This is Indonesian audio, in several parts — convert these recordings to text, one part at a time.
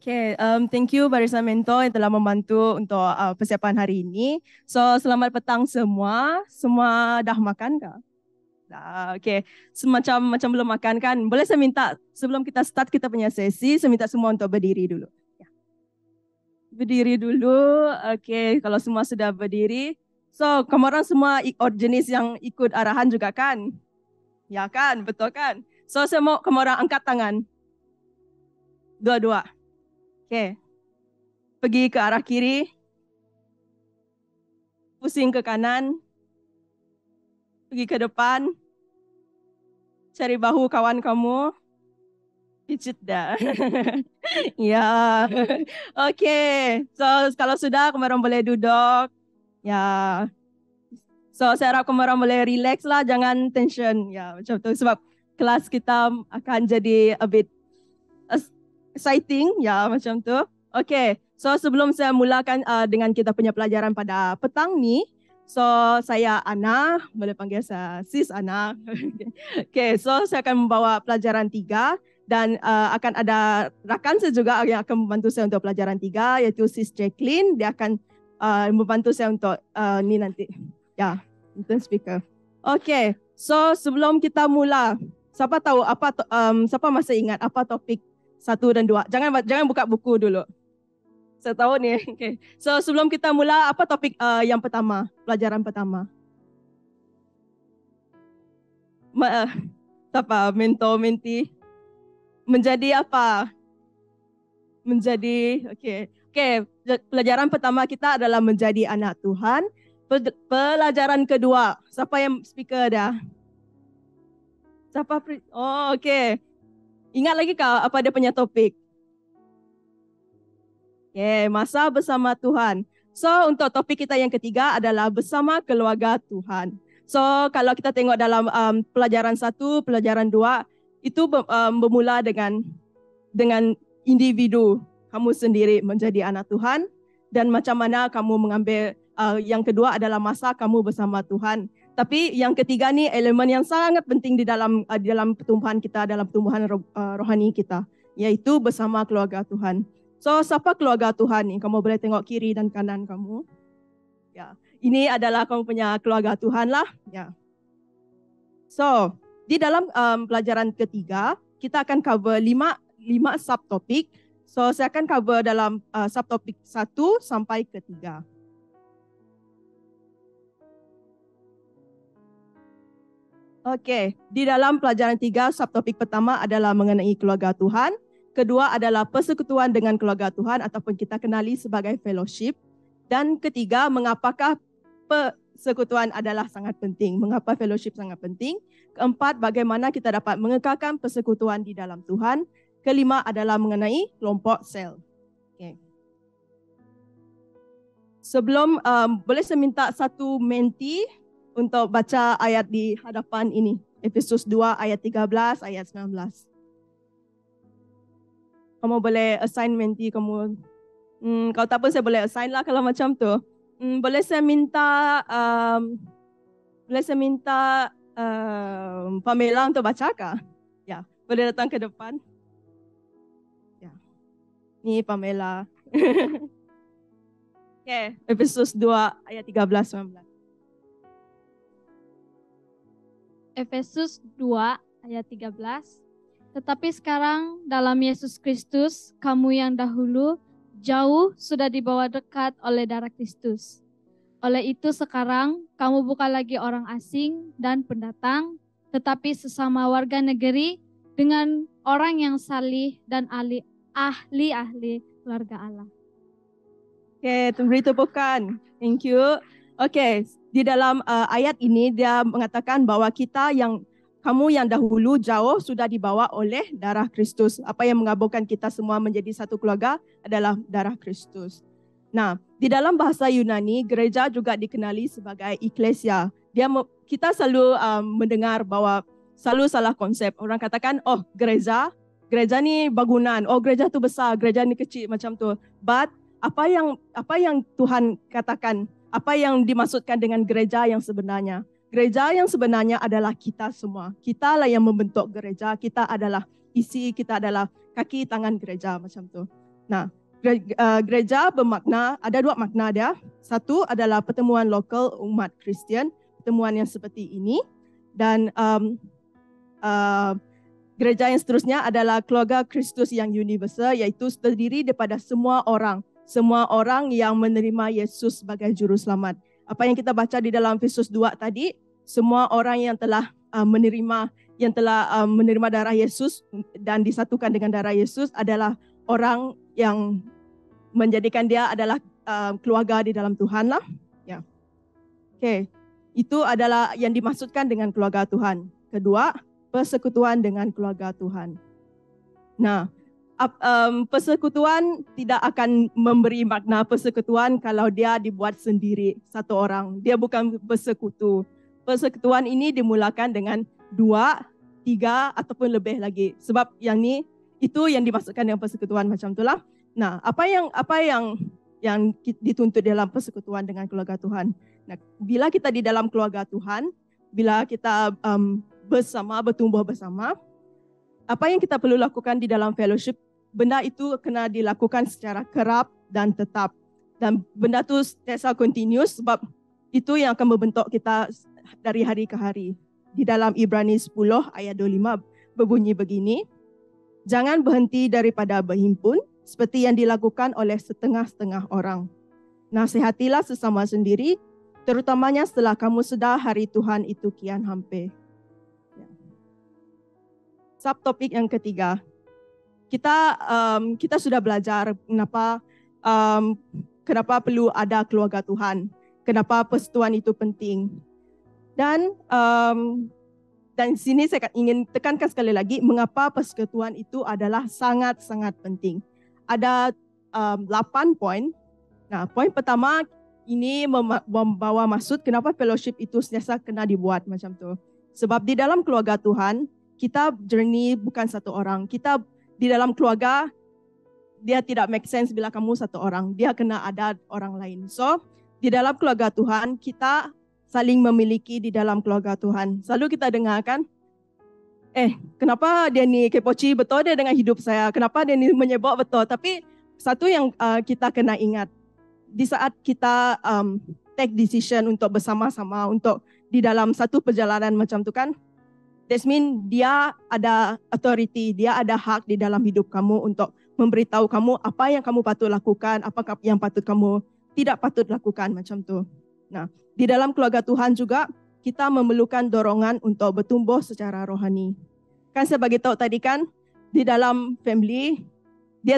Thank you Barisan Mentor yang telah membantu untuk persiapan hari ini. So, selamat petang semua. Semua dah makan kah? Dah, okay. Macam belum makan kan? Boleh saya minta sebelum kita start kita punya sesi, saya minta semua untuk berdiri dulu. Ya. Berdiri dulu. Okay, kalau semua sudah berdiri. So, kamu orang semua jenis yang ikut arahan juga kan? Ya kan? Betul kan? So, saya mau kamu orang angkat tangan. Dua-dua. Okay. Pergi ke arah kiri, pusing ke kanan, pergi ke depan, cari bahu kawan kamu, pijit dah. Ya, okay. So kalau sudah, kamu orang boleh duduk. Ya, so saya harap kamu orang boleh relax lah, jangan tension. Ya, macam tu sebab kelas kita akan jadi a bit exciting. Ya, macam tu. Okay, so sebelum saya mulakan dengan kita punya pelajaran pada petang ni, so saya Ana, boleh panggil saya Sis Ana. Okay, so saya akan membawa pelajaran 3 dan akan ada rakan saya juga yang akan membantu saya untuk pelajaran 3 iaitu Sis Jacqueline. Dia akan membantu saya untuk ni nanti. Ya, intern speaker. Okay, so sebelum kita mula, siapa tahu siapa masih ingat apa topik 1 dan 2? Jangan buka buku dulu. Saya tahu ni. Okay. So sebelum kita mula, apa topik yang pertama, pelajaran pertama? Apa? Mentor, menti. Menjadi apa? Menjadi, okay. Okay, pelajaran pertama kita adalah menjadi anak Tuhan. Pelajaran kedua, siapa yang speaker dah? Siapa? Oh, okay. Ingat lagi kau apa dia punya topik? Okay, masa bersama Tuhan. So, untuk topik kita yang ketiga adalah bersama keluarga Tuhan. So, kalau kita tengok dalam pelajaran 1, pelajaran 2, itu bermula dengan individu kamu sendiri menjadi anak Tuhan dan macam mana kamu mengambil yang kedua adalah masa kamu bersama Tuhan. Tapi yang ketiga ni elemen yang sangat penting di dalam pertumbuhan kita, dalam pertumbuhan rohani kita, iaitu bersama keluarga Tuhan. So, siapa keluarga Tuhan ni? Kamu boleh tengok kiri dan kanan kamu. Ya, ini adalah kamu punya keluarga Tuhan lah. Ya. So, di dalam pelajaran ketiga, kita akan cover 5 subtopik. So, saya akan cover dalam subtopik 1 sampai ke 3. Okey, di dalam pelajaran 3, subtopik pertama adalah mengenai keluarga Tuhan. Kedua adalah persekutuan dengan keluarga Tuhan ataupun kita kenali sebagai fellowship. Dan ketiga, mengapakah persekutuan adalah sangat penting. Mengapa fellowship sangat penting. Keempat, bagaimana kita dapat mengekalkan persekutuan di dalam Tuhan. Kelima adalah mengenai kelompok sel. Okay. Sebelum, boleh saya minta satu menti untuk baca ayat di hadapan ini. Efesus 2 ayat 13, ayat 19. Kamu boleh assign menti kamu. Kalau tak pun saya boleh assign lah kalau macam tu. Boleh saya minta Pamela untuk baca kah? Ya, boleh datang ke depan. Ya. Ni Pamela. Okay, Efesus 2 ayat 13-19. Efesus 2 ayat 13. Tetapi sekarang dalam Yesus Kristus, kamu yang dahulu jauh sudah dibawa dekat oleh darah Kristus. Oleh itu sekarang kamu bukan lagi orang asing dan pendatang, tetapi sesama warga negeri dengan orang yang salih dan ahli-ahli keluarga Allah. Okay, beri tepukan. Thank you. Okay, di dalam ayat ini dia mengatakan bahwa kamu yang dahulu jauh sudah dibawa oleh darah Kristus. Apa yang menggabungkan kita semua menjadi satu keluarga adalah darah Kristus. Nah, di dalam bahasa Yunani, gereja juga dikenali sebagai eklesia. Kita selalu mendengar bahwa selalu salah konsep. Orang katakan, oh gereja ni bangunan. Oh gereja tu besar, gereja ni kecil macam tu. But apa yang Tuhan katakan, apa yang dimaksudkan dengan gereja yang sebenarnya? Gereja yang sebenarnya adalah kita semua. Kita lah yang membentuk gereja. Kita adalah isi, kita adalah kaki tangan gereja macam tu. Nah, gereja bermakna, ada dua makna dia. Satu adalah pertemuan lokal umat Kristian, pertemuan yang seperti ini. Dan gereja yang seterusnya adalah keluarga Kristus yang universal, iaitu terdiri daripada semua orang yang menerima Yesus sebagai juru selamat. Apa yang kita baca di dalam Efesus 2 tadi, semua orang yang telah menerima darah Yesus dan disatukan dengan darah Yesus adalah orang yang menjadikan dia adalah keluarga di dalam Tuhan lah. Ya. Oke, itu adalah yang dimaksudkan dengan keluarga Tuhan. Kedua, persekutuan dengan keluarga Tuhan. Nah, persekutuan tidak akan memberi makna persekutuan kalau dia dibuat sendiri satu orang. Dia bukan persekutu. Persekutuan ini dimulakan dengan 2, 3 ataupun lebih lagi. Sebab yang ni itu yang dimaksudkan dengan persekutuan macam itulah. Nah, apa yang dituntut dalam persekutuan dengan keluarga Tuhan? Nah, bila kita di dalam keluarga Tuhan, bila kita bertumbuh bersama, apa yang kita perlu lakukan di dalam fellowship, benda itu kena dilakukan secara kerap dan tetap. Dan benda itu sentiasa continuous sebab itu yang akan membentuk kita dari hari ke hari. Di dalam Ibrani 10 ayat 25 berbunyi begini, jangan berhenti daripada berhimpun seperti yang dilakukan oleh setengah-setengah orang. Nasihatilah sesama sendiri, terutamanya setelah kamu sedar hari Tuhan itu kian hampir. Subtopik yang ketiga, kita sudah belajar kenapa perlu ada keluarga Tuhan, kenapa persekutuan itu penting. Dan sini saya ingin tekankan sekali lagi mengapa persekutuan itu adalah sangat-sangat penting. Ada 8 poin. Nah, poin pertama ini membawa maksud kenapa fellowship itu sentiasa kena dibuat macam tu. Sebab di dalam keluarga Tuhan, kita journey bukan satu orang. Kita di dalam keluarga, dia tidak make sense bila kamu satu orang. Dia kena ada orang lain. So, di dalam keluarga Tuhan, kita saling memiliki di dalam keluarga Tuhan. Selalu kita dengarkan, kenapa dia ni kepoci betul dia dengan hidup saya? Kenapa dia ni menyebab betul? Tapi satu yang kita kena ingat, di saat kita take decision untuk bersama-sama, untuk di dalam satu perjalanan macam tu kan, that means dia ada authority, dia ada hak di dalam hidup kamu untuk memberitahu kamu apa yang kamu patut lakukan, apa yang patut kamu tidak patut lakukan macam tu. Nah, di dalam keluarga Tuhan juga kita memerlukan dorongan untuk bertumbuh secara rohani. Kan saya bagi tahu tadi kan, di dalam family dia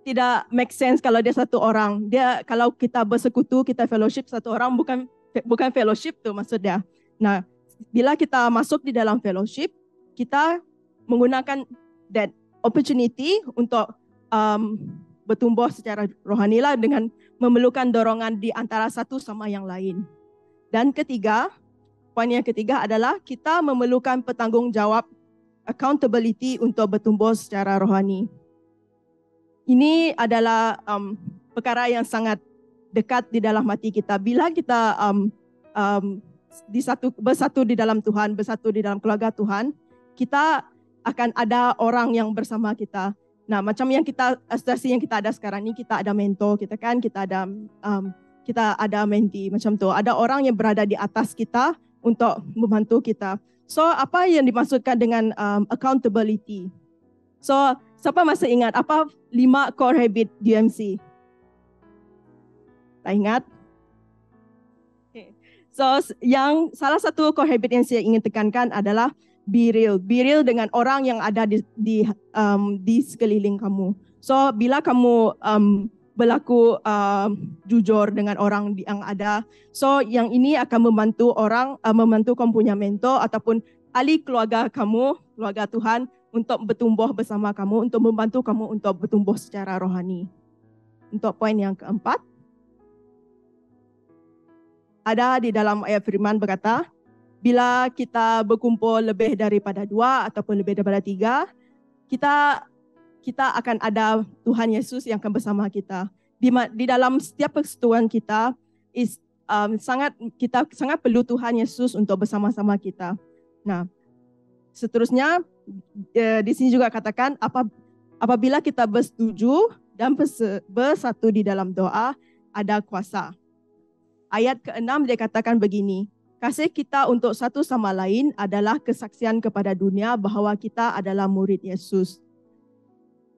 tidak make sense kalau dia satu orang. Dia kalau kita bersekutu, kita fellowship satu orang bukan fellowship tu maksud dia. Nah, bila kita masuk di dalam fellowship, kita menggunakan that opportunity untuk bertumbuh secara rohani lah dengan memerlukan dorongan di antara satu sama yang lain. Dan poin yang ketiga adalah kita memerlukan bertanggungjawab, accountability untuk bertumbuh secara rohani. Ini adalah perkara yang sangat dekat di dalam hati kita. Bila kita bersatu di dalam Tuhan, bersatu di dalam keluarga Tuhan, kita akan ada orang yang bersama kita. Nah, macam yang situasi yang kita ada sekarang ni, kita ada mentor kita kan, kita ada mentee macam tu. Ada orang yang berada di atas kita untuk membantu kita. So, apa yang dimaksudkan dengan accountability? So, siapa masih ingat apa 5 core habit DMC? Tak ingat? So, yang salah satu core habit yang saya ingin tekankan adalah be real. Be real dengan orang yang ada di sekeliling kamu. So, bila kamu berlaku jujur dengan orang yang ada, so yang ini akan membantu kamu punya mentor ataupun ahli keluarga kamu, keluarga Tuhan untuk bertumbuh bersama kamu, untuk membantu kamu untuk bertumbuh secara rohani. Untuk poin yang keempat, ada di dalam ayat firman berkata, bila kita berkumpul lebih daripada 2 ataupun lebih daripada 3, kita akan ada Tuhan Yesus yang akan bersama kita. Di dalam setiap persekutuan kita, kita sangat perlu Tuhan Yesus untuk bersama-sama kita. Nah, seterusnya di sini juga katakan Apabila kita bersetuju dan bersatu di dalam doa, ada kuasa. Ayat ke-6 dia katakan begini, kasih kita untuk satu sama lain adalah kesaksian kepada dunia bahwa kita adalah murid Yesus.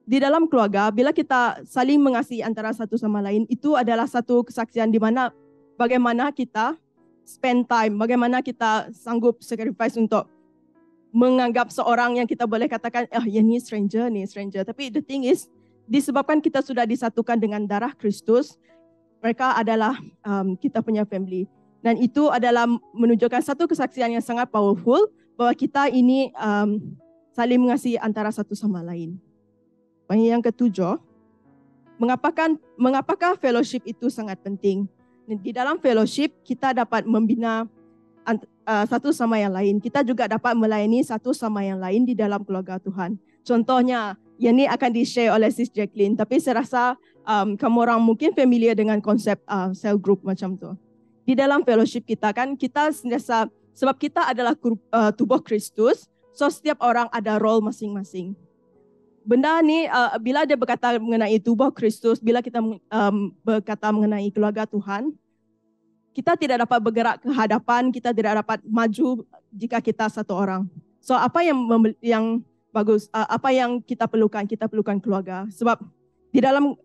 Di dalam keluarga, bila kita saling mengasihi antara satu sama lain, itu adalah satu kesaksian di mana bagaimana kita spend time, bagaimana kita sanggup sacrifice untuk menganggap seorang yang kita boleh katakan, yang ni stranger. Tapi the thing is, disebabkan kita sudah disatukan dengan darah Kristus, mereka adalah kita punya family. Dan itu adalah menunjukkan satu kesaksian yang sangat powerful bahwa kita ini saling mengasihi antara satu sama lain. Yang ketujuh, mengapakah fellowship itu sangat penting? Di dalam fellowship, kita dapat membina satu sama yang lain. Kita juga dapat melayani satu sama yang lain di dalam keluarga Tuhan. Contohnya, yang ini akan di-share oleh Sis Jacqueline. Tapi saya rasa kamu orang mungkin familiar dengan konsep cell group macam tu. Di dalam fellowship kita kan, kita sentiasa, sebab kita adalah tubuh Kristus, so setiap orang ada role masing-masing. Benda ni, bila dia berkata mengenai tubuh Kristus, bila kita berkata mengenai keluarga Tuhan, kita tidak dapat bergerak ke hadapan, kita tidak dapat maju jika kita satu orang. So apa yang bagus, apa yang kita perlukan keluarga. Sebab di dalam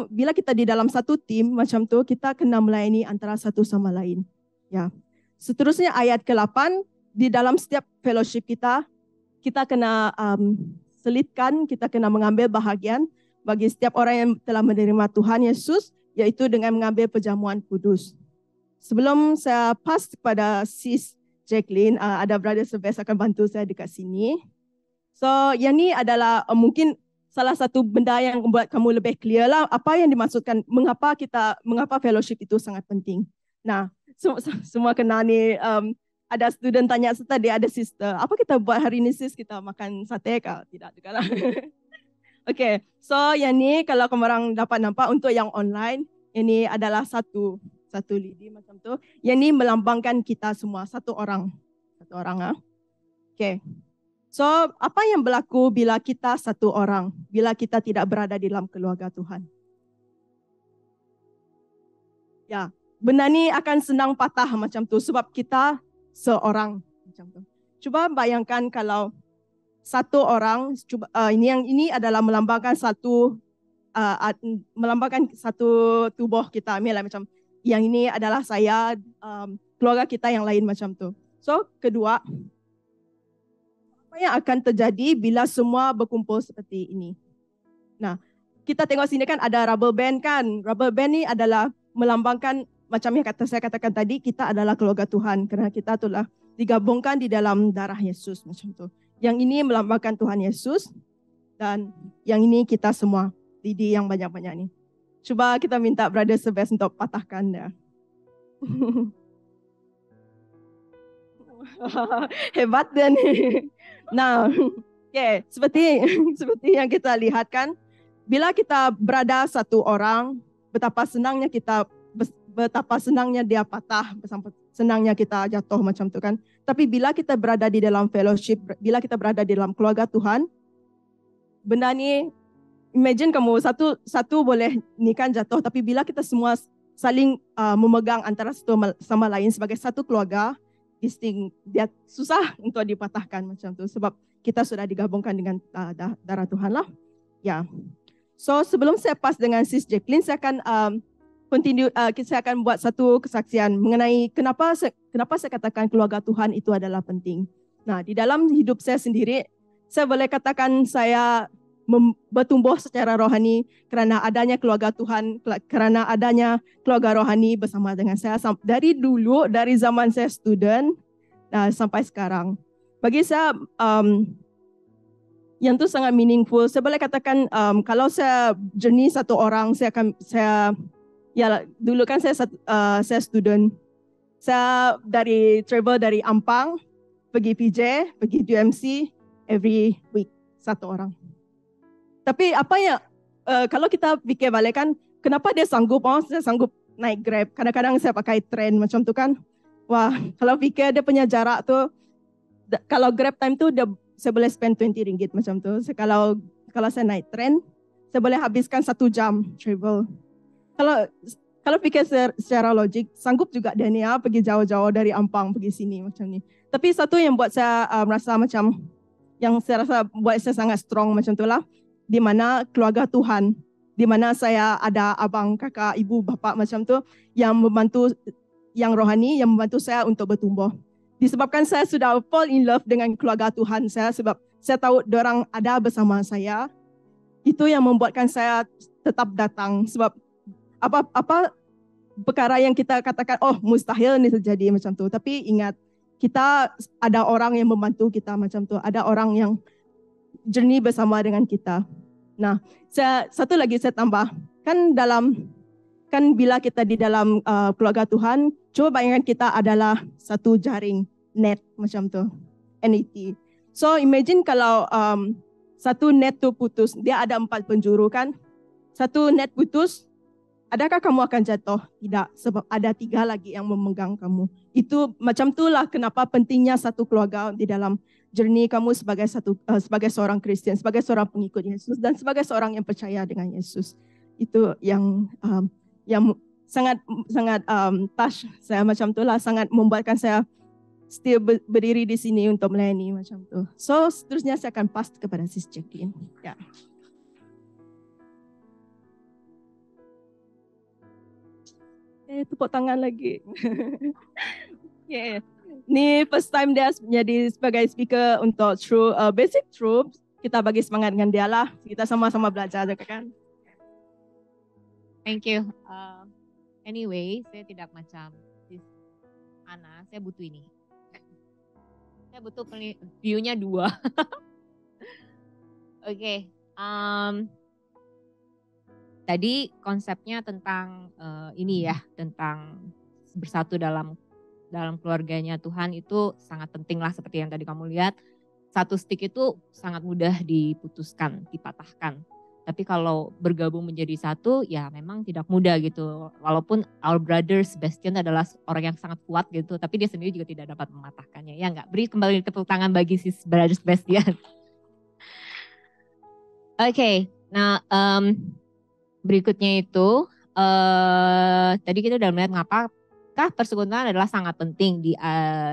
bila kita di dalam satu tim macam tu, kita kena melayani antara satu sama lain. Ya. Seterusnya ayat ke-8, di dalam setiap fellowship kita kena selitkan, kita kena mengambil bahagian bagi setiap orang yang telah menerima Tuhan Yesus, iaitu dengan mengambil perjamuan kudus. Sebelum saya pass kepada Sis Jacqueline, ada Brother Sebes akan bantu saya dekat sini. So, yang ni adalah mungkin salah satu benda yang membuat kamu lebih clear lah apa yang dimaksudkan, mengapa fellowship itu sangat penting. Nah, semua kenal ni, ada student tanya tadi, ada sister, apa kita buat hari ni sis, kita makan sate ke? Tidak juga lah. Okay, so yang ni kalau kamu orang dapat nampak untuk yang online, ini adalah satu lidi macam tu. Yang ni melambangkan kita semua, satu orang. Okay. So, apa yang berlaku bila kita satu orang, bila kita tidak berada di dalam keluarga Tuhan? Ya, benda ni akan senang patah macam tu sebab kita seorang macam tu. Cuba bayangkan kalau satu orang, ini adalah melambangkan satu tubuh kita. Macam yang ini adalah saya, keluarga kita yang lain macam tu. So, kedua, apa yang akan terjadi bila semua berkumpul seperti ini? Nah, kita tengok sini kan ada rubber band kan. Rubber band ni adalah melambangkan, macam yang saya katakan tadi, kita adalah keluarga Tuhan. Kerana kita telah digabungkan di dalam darah Yesus macam tu. Yang ini melambangkan Tuhan Yesus. Dan yang ini kita semua, lidi yang banyak-banyak ni. Cuba kita minta Brother Sebes untuk patahkan dia. Hebat dia ni. Nah, okay, seperti yang kita lihat kan, bila kita berada satu orang, betapa senangnya dia patah, senangnya kita jatuh macam tu kan. Tapi bila kita berada di dalam fellowship, bila kita berada di dalam keluarga Tuhan, benda ni, imagine kamu satu boleh ni kan jatuh, tapi bila kita semua saling memegang antara satu sama lain sebagai satu keluarga, dia susah untuk dipatahkan macam tu sebab kita sudah digabungkan dengan darah Tuhan lah. Ya. So sebelum saya pass dengan Sis Jacqueline, saya akan saya akan buat satu kesaksian mengenai kenapa saya katakan keluarga Tuhan itu adalah penting. Nah, di dalam hidup saya sendiri, saya boleh katakan saya bertumbuh secara rohani kerana adanya keluarga Tuhan, kerana adanya keluarga rohani bersama dengan saya dari dulu, dari zaman saya student sampai sekarang. Bagi saya yang tu sangat meaningful. Saya boleh katakan kalau saya journey satu orang, dulu kan saya student. Saya travel dari Ampang pergi PJ, pergi UMC every week satu orang. Tapi apa yang kalau kita fikir balik kan, kenapa dia sanggup? Saya sanggup naik Grab. Kadang-kadang saya pakai train macam tu kan. Wah, kalau fikir dia punya jarak tu, kalau Grab time tu saya boleh spend RM20 macam tu. Kalau kalau saya naik tren, saya boleh habiskan 1 jam travel. Kalau pikir secara logik, sanggup juga Dania pergi jauh-jauh dari Ampang pergi sini macam ni. Tapi satu yang buat saya rasa macam, yang saya rasa buat saya sangat strong macam itulah, di mana keluarga Tuhan, di mana saya ada abang, kakak, ibu, bapa macam tu yang membantu, yang rohani, yang membantu saya untuk bertumbuh. Disebabkan saya sudah fall in love dengan keluarga Tuhan saya, sebab saya tahu dorang ada bersama saya. Itu yang membuatkan saya tetap datang, sebab apa perkara yang kita katakan, oh mustahil ni terjadi macam tu. Tapi ingat, kita ada orang yang membantu kita macam tu. Ada orang yang journey bersama dengan kita. Nah, satu lagi saya tambah. Kan bila kita di dalam keluarga Tuhan, coba bayangkan kita adalah satu jaring net macam tu, NET. So imagine kalau satu net tu putus, dia ada 4 penjuru kan. Satu net putus, adakah kamu akan jatuh? Tidak, sebab ada 3 lagi yang memegang kamu. Itu macam itulah kenapa pentingnya satu keluarga di dalam journey kamu sebagai seorang Kristian, sebagai seorang pengikut Yesus, dan sebagai seorang yang percaya dengan Yesus. Itu yang sangat touch saya macam itulah, sangat membuatkan saya still berdiri di sini untuk melayani macam tu. So seterusnya saya akan pass kepada Sis Jacqueline. Ya. Tepuk tangan lagi. Yeah. Ni first time dia menjadi sebagai speaker untuk basic truth. Kita bagi semangat dengan dia lah. Kita sama-sama belajar juga kan. Thank you. Anyway, saya tidak macam Ana. Saya butuh ini. Saya butuh view-nya 2. Oke. Tadi konsepnya tentang ini ya, tentang bersatu dalam keluarganya Tuhan itu sangat penting lah, seperti yang tadi kamu lihat. Satu stick itu sangat mudah diputuskan, dipatahkan. Tapi kalau bergabung menjadi satu ya memang tidak mudah gitu. Walaupun our brother Sebastian adalah orang yang sangat kuat gitu, tapi dia sendiri juga tidak dapat mematahkannya. Ya enggak? Beri kembali tepuk tangan bagi si brother Sebastian. Oke, nah berikutnya itu tadi kita udah melihat mengapakah persekutuan adalah sangat penting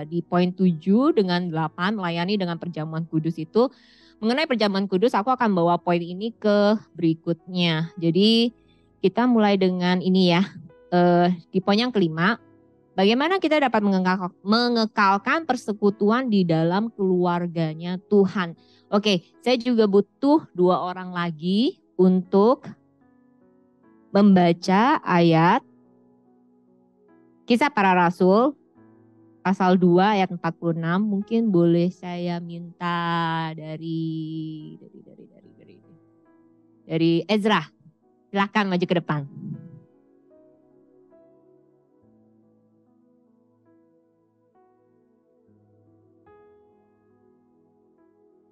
di poin 7 dengan 8 melayani dengan perjamuan kudus itu. Mengenai perjamuan kudus aku akan bawa poin ini ke berikutnya. Jadi kita mulai dengan ini ya, di poin yang kelima, bagaimana kita dapat mengekalkan persekutuan di dalam keluarganya Tuhan. Oke, saya juga butuh 2 orang lagi untuk membaca ayat Kisah Para Rasul pasal 2 ayat 46. Mungkin boleh saya minta dari Ezra. Silakan maju ke depan.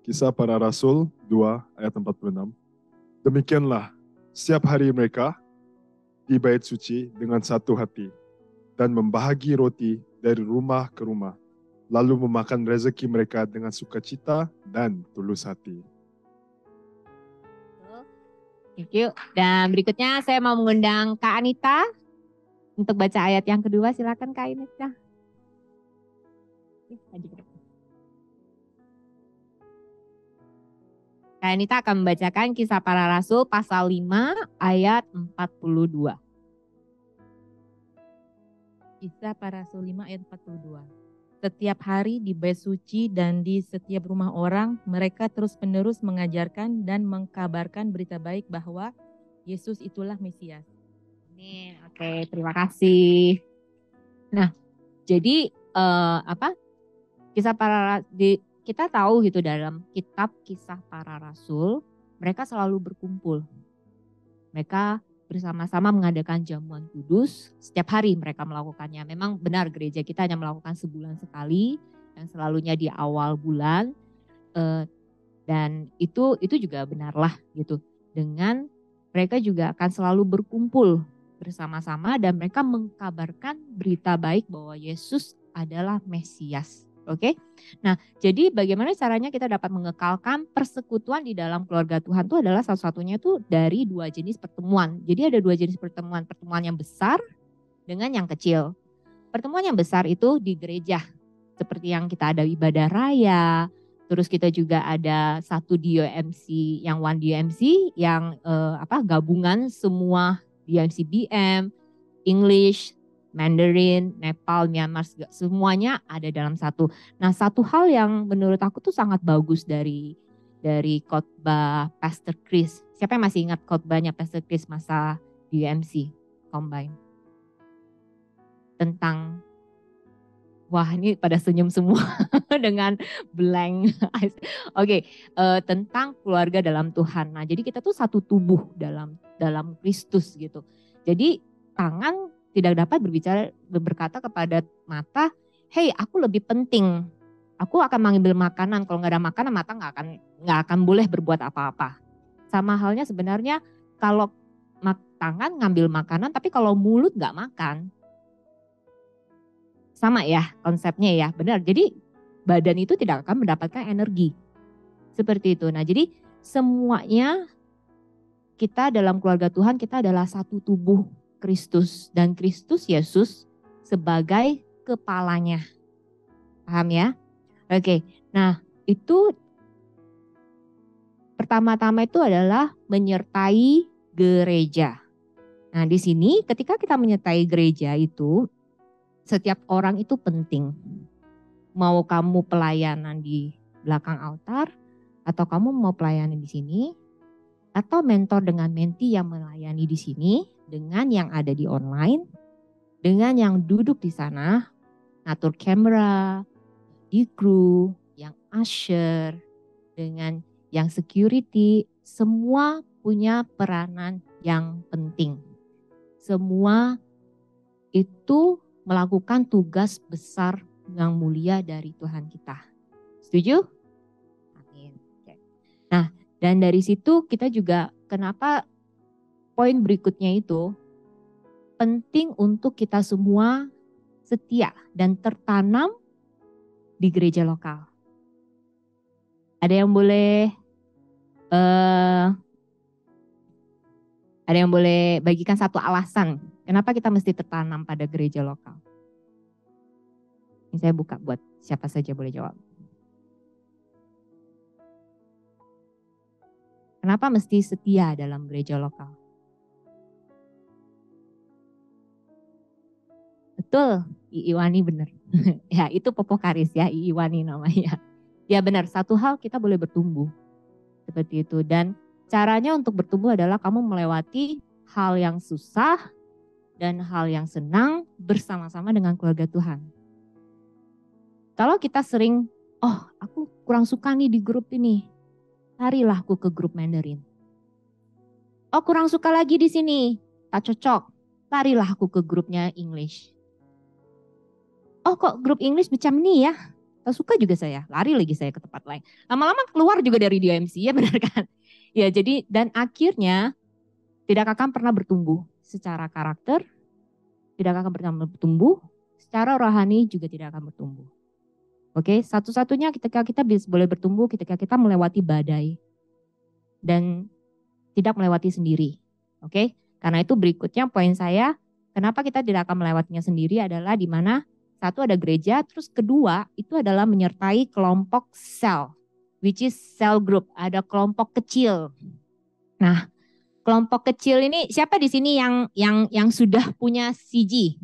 Kisah Para Rasul 2 ayat 46. Demikianlah setiap hari mereka di bait suci dengan satu hati dan membahagi roti dari rumah ke rumah, lalu memakan rezeki mereka dengan sukacita dan tulus hati. Thank you. Dan berikutnya saya mau mengundang Kak Anita untuk baca ayat yang kedua. Silakan Kak Anita. Kak Anita akan membacakan Kisah Para Rasul pasal 5 ayat 42. Kisah Para Rasul 5 ayat 42. Setiap hari di bait suci dan di setiap rumah orang, mereka terus-menerus mengajarkan dan mengkabarkan berita baik bahwa Yesus itulah Mesias. Amin. Oke, terima kasih. Nah, jadi kita tahu gitu dalam kitab Kisah Para Rasul, mereka selalu berkumpul. Mereka bersama-sama mengadakan jamuan kudus. Setiap hari mereka melakukannya. Memang benar gereja kita hanya melakukan sebulan sekali, yang selalunya di awal bulan. Dan itu juga benarlah gitu. Dengan mereka juga akan selalu berkumpul bersama-sama dan mereka mengkabarkan berita baik bahwa Yesus adalah Mesias. Oke. Nah, jadi bagaimana caranya kita dapat mengekalkan persekutuan di dalam keluarga Tuhan itu adalah salah satunya itu dari 2 jenis pertemuan. Jadi ada 2 jenis pertemuan, pertemuan yang besar dengan yang kecil. Pertemuan yang besar itu di gereja, seperti yang kita ada ibadah raya, terus kita juga ada satu DOMC, yang One DOMC, yang gabungan semua DOMC BM, English, Mandarin, Nepal, Myanmar, semuanya ada dalam satu. Nah, satu hal yang menurut aku tuh sangat bagus dari khotbah Pastor Chris. Siapa yang masih ingat khotbahnya Pastor Chris masa DOMC Combine? Tentang, wah ini pada senyum semua dengan blank. Oke, tentang keluarga dalam Tuhan. Nah, jadi kita tuh satu tubuh dalam Kristus gitu. Jadi tangan tidak dapat berkata kepada mata, hey aku lebih penting, aku akan mengambil makanan, kalau nggak ada makanan mata nggak akan boleh berbuat apa-apa. Sama halnya sebenarnya kalau tangan ngambil makanan, tapi kalau mulut nggak makan, sama ya konsepnya ya, benar. Jadi badan itu tidak akan mendapatkan energi, seperti itu. Nah jadi semuanya kita dalam keluarga Tuhan, kita adalah satu tubuh Kristus, dan Kristus Yesus sebagai kepalanya. Paham ya? Oke. Nah, itu pertama-tama itu adalah menyertai gereja. Nah, di sini ketika kita menyertai gereja itu setiap orang itu penting. Mau kamu pelayanan di belakang altar atau kamu mau pelayanan di sini atau mentor dengan menti yang melayani di sini, dengan yang ada di online, dengan yang duduk di sana, ngatur kamera, di kru, yang usher, dengan yang security, semua punya peranan yang penting. Semua itu melakukan tugas besar yang mulia dari Tuhan kita. Setuju? Amin. Nah, dan dari situ kita juga kenapa poin berikutnya itu penting untuk kita semua setia dan tertanam di gereja lokal. Ada yang boleh bagikan satu alasan kenapa kita mesti tertanam pada gereja lokal? Ini saya buka buat siapa saja boleh jawab. Kenapa mesti setia dalam gereja lokal? Betul, Iwani benar. Ya itu Popokaris ya, Iwani namanya. Ya benar, satu hal kita boleh bertumbuh. Seperti itu. Dan caranya untuk bertumbuh adalah kamu melewati hal yang susah dan hal yang senang bersama-sama dengan keluarga Tuhan. Kalau kita sering, oh aku kurang suka nih di grup ini. Larilah aku ke grup Mandarin. Oh kurang suka lagi di sini, tak cocok. Larilah aku ke grupnya English. Oh kok grup English macam ini ya? Tak suka juga saya, lari lagi saya ke tempat lain. Lama-lama keluar juga dari DOMC, ya benar kan? Ya jadi dan akhirnya tidak akan pernah bertumbuh secara karakter, tidak akan pernah bertumbuh, secara rohani juga tidak akan bertumbuh. Oke, satu-satunya ketika kita boleh bertumbuh ketika kita melewati badai dan tidak melewati sendiri. Oke, karena itu berikutnya poin saya, kenapa kita tidak akan melewatinya sendiri adalah di mana satu ada gereja, terus kedua itu adalah menyertai kelompok sel, which is cell group, ada kelompok kecil. Nah, kelompok kecil ini siapa di sini yang sudah punya CG?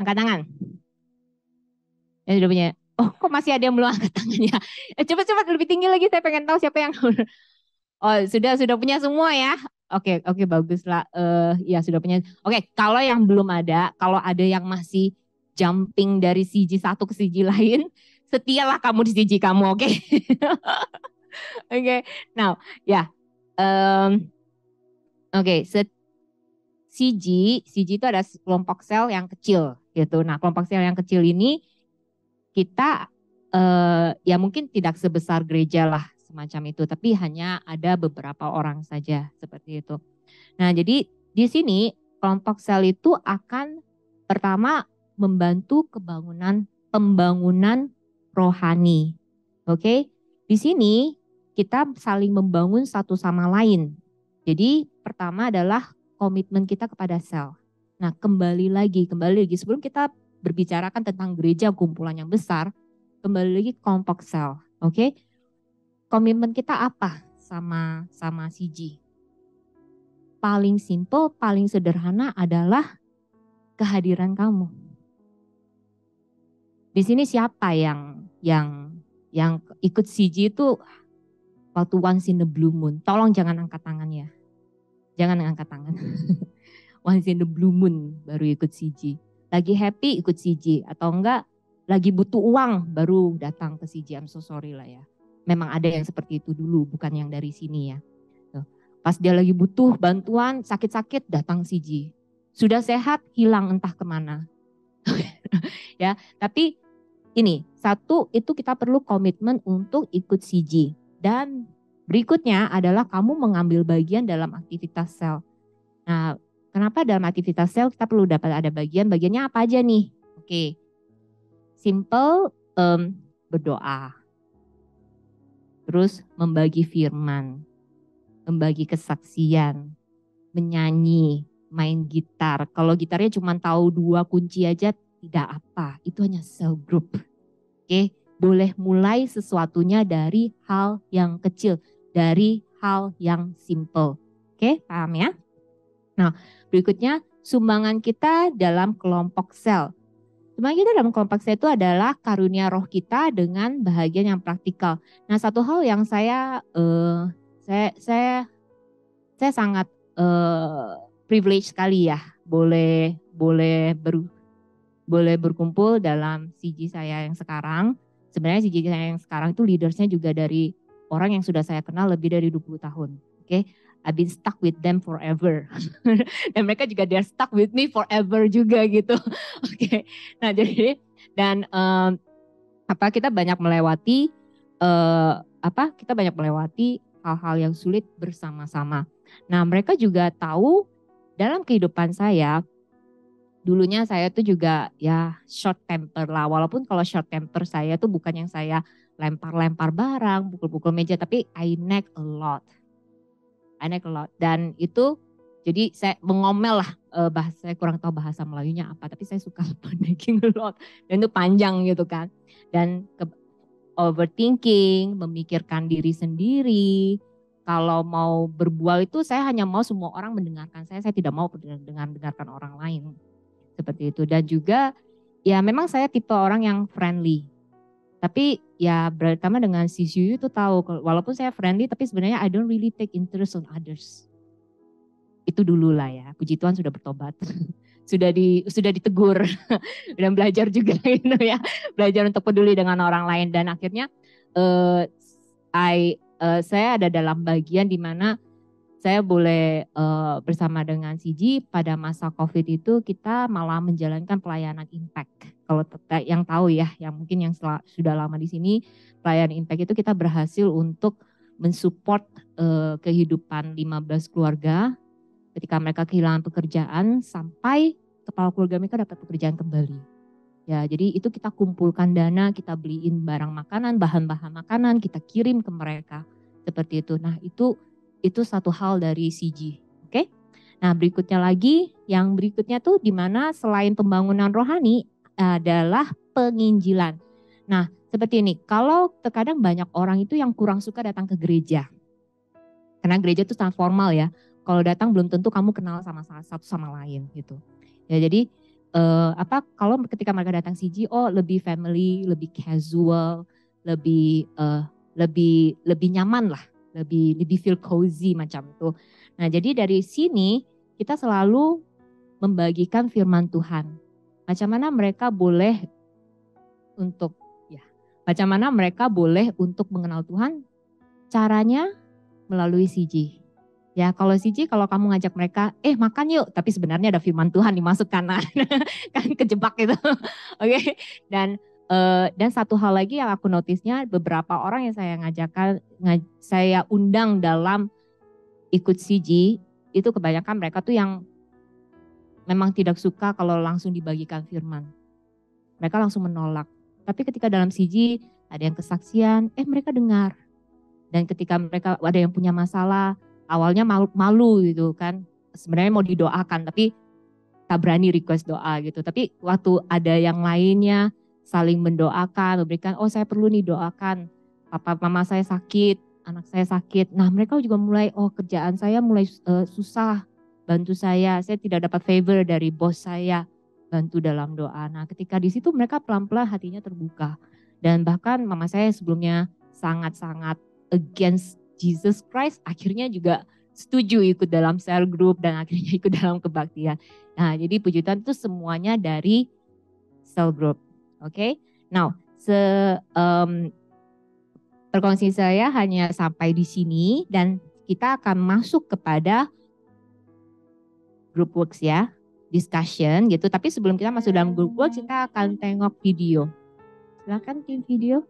Angkat tangan. Yang sudah punya. Oh, kok masih ada yang belum angkat tangannya? Coba lebih tinggi lagi, saya pengen tahu siapa yang oh sudah punya semua ya. Oke, bagus lah. Ya sudah punya. Oke, kalau yang belum ada, kalau ada yang masih jumping dari CG satu ke CG lain, setialah kamu di CG kamu, oke? Oke, now ya, CG itu ada kelompok sel yang kecil gitu. Nah, kelompok sel yang kecil ini kita ya mungkin tidak sebesar gereja lah semacam itu, tapi hanya ada beberapa orang saja seperti itu. Nah, jadi di sini kelompok sel itu akan pertama membantu pembangunan rohani. Oke, di sini kita saling membangun satu sama lain. Jadi pertama adalah komitmen kita kepada sel. Nah, kembali lagi sebelum kita berbicarakan tentang gereja kumpulan yang besar, kembali lagi kelompok sel. Oke, komitmen kita apa sama CG? Paling simple, paling sederhana adalah kehadiran kamu. Di sini siapa yang ikut CG itu waktu once in the blue moon? Tolong jangan angkat tangan ya. Jangan angkat tangan. Once in the blue moon baru ikut CG. Lagi happy ikut CG atau enggak lagi butuh uang baru datang ke CG. I'm so sorry lah ya. Memang ada yang seperti itu dulu, bukan yang dari sini ya. Tuh. Pas dia lagi butuh bantuan, sakit-sakit datang CG. Sudah sehat, hilang entah kemana. Ya, tapi ini satu itu kita perlu komitmen untuk ikut CG. Dan berikutnya adalah kamu mengambil bagian dalam aktivitas sel. Nah, kenapa dalam aktivitas sel kita perlu dapat ada bagiannya apa aja nih? Oke, simple, berdoa. Terus membagi firman, membagi kesaksian, menyanyi, main gitar. Kalau gitarnya cuma tahu 2 kunci aja tidak apa, itu hanya cell group. Oke, boleh mulai sesuatunya dari hal yang kecil, dari hal yang simple. Oke, paham ya? Nah, berikutnya sumbangan kita dalam kelompok sel. Sumbangan kita dalam kelompok sel itu adalah karunia roh kita dengan bahagian yang praktikal. Nah, satu hal yang saya sangat privilege sekali ya, boleh berkumpul dalam CG saya yang sekarang. Sebenarnya CG saya yang sekarang itu leadersnya juga dari orang yang sudah saya kenal lebih dari 20 tahun. Oke, I've been stuck with them forever. Dan mereka juga they're stuck with me forever juga gitu. Oke. Nah, jadi dan kita banyak melewati hal-hal yang sulit bersama-sama. Nah, mereka juga tahu dalam kehidupan saya, dulunya saya tuh juga ya short temper lah. Walaupun kalau short temper saya tuh bukan yang saya lempar-lempar barang, pukul-pukul meja, tapi I nag a lot. Dan itu jadi saya mengomel lah, saya kurang tahu bahasa Melayunya apa, tapi saya suka nagging a lot. Dan itu panjang gitu kan. Dan overthinking, memikirkan diri sendiri. Kalau mau berbual itu saya hanya mau semua orang mendengarkan saya tidak mau mendengarkan orang lain. Seperti itu. Dan juga ya memang saya tipe orang yang friendly. Tapi ya pertama dengan si Shuyu itu tahu walaupun saya friendly tapi sebenarnya I don't really take interest on others. Itu dulu lah ya. Puji Tuhan sudah bertobat. sudah ditegur dan belajar juga gitu ya. Belajar untuk peduli dengan orang lain dan akhirnya saya ada dalam bagian di mana saya boleh bersama dengan CG pada masa COVID itu kita malah menjalankan pelayanan impact. Kalau yang tahu ya, yang mungkin yang sudah lama di sini, pelayanan impact itu kita berhasil untuk mensupport kehidupan 15 keluarga ketika mereka kehilangan pekerjaan sampai kepala keluarga mereka dapat pekerjaan kembali. Ya, jadi itu kita kumpulkan dana, kita beliin barang makanan, bahan-bahan makanan, kita kirim ke mereka seperti itu. Nah, itu satu hal dari CG. Oke. Nah, yang berikutnya tuh di mana selain pembangunan rohani adalah penginjilan. Nah, seperti ini. Kalau terkadang banyak orang itu yang kurang suka datang ke gereja. Karena gereja itu sangat formal ya. Kalau datang belum tentu kamu kenal sama satu sama lain gitu. Ya, jadi kalau ketika mereka datang CG, lebih family, lebih casual, lebih nyaman lah. Lebih feel cozy macam itu. Nah, jadi dari sini kita selalu membagikan firman Tuhan. Macam mana mereka boleh untuk mengenal Tuhan? Caranya melalui CG. Ya, kalau CG kalau kamu ngajak mereka, makan yuk, tapi sebenarnya ada firman Tuhan dimasukkan, kan kejebak gitu. Oke. Dan satu hal lagi yang aku notisnya, beberapa orang yang saya undang dalam ikut CG, itu kebanyakan mereka tuh yang memang tidak suka kalau langsung dibagikan firman. Mereka langsung menolak. Tapi ketika dalam CG ada yang kesaksian, mereka dengar. Dan ketika mereka ada yang punya masalah, awalnya malu gitu kan. Sebenarnya mau didoakan tapi tak berani request doa gitu. Tapi waktu ada yang lainnya saling mendoakan, memberikan, saya perlu nih doakan. Papa mama saya sakit, anak saya sakit. Nah mereka juga mulai, kerjaan saya mulai susah, bantu saya tidak dapat favor dari bos saya, bantu dalam doa. Nah ketika di situ mereka pelan-pelan hatinya terbuka. Dan bahkan mama saya sebelumnya sangat-sangat against Jesus Christ, akhirnya juga setuju ikut dalam cell group dan akhirnya ikut dalam kebaktian. Nah jadi puji Tuhan itu semuanya dari cell group. Oke, now perkongsi saya hanya sampai di sini dan kita akan masuk kepada group works ya, discussion gitu. Tapi sebelum kita masuk dalam group works, kita akan tengok video. Silakan tim video.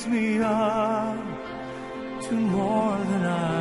raise me up to more than I